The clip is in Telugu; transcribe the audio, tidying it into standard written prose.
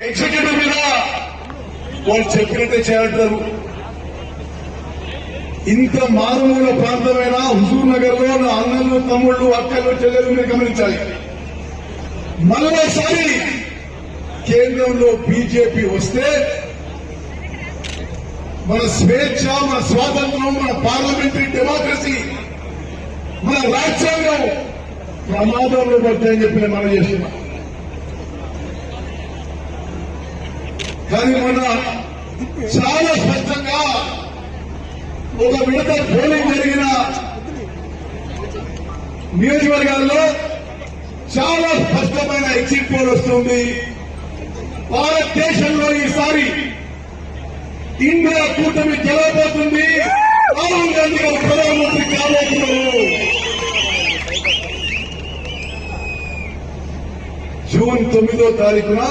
ఎగ్జిక్యూటివ్ మీద వాళ్ళు చెప్పినట్టే చేయాలంటారు. ఇంత మారుమూల ప్రాంతమైన హుజూర్ నగర్ లో నా అన్నలు, తమ్ముళ్ళు, అక్కలు, చెల్లెలు మీరు గమనించాలి. మరోసారి కేంద్రంలో బీజేపీ వస్తే మన స్వేచ్ఛ, మన స్వాతంత్రం, మన పార్లమెంటరీ డెమోక్రసీ, మన రాజ్యాంగం ప్రమాదంలో పడతాయని చెప్పి నేను మనం చేస్తున్నాం. కానీ మొన్న చాలా స్పష్టంగా ఒక విడత పోలింగ్ జరిగిన నియోజకవర్గాల్లో చాలా స్పష్టమైన ఎగ్జిట్ పోల్ వస్తుంది. భారతదేశంలో ఈసారి ఇండియా కూటమి గెలవబోతుంది. రాహుల్ గాంధీ గారు ప్రధానమంత్రి కాబోతున్నారు. జూన్ 9వ తారీఖున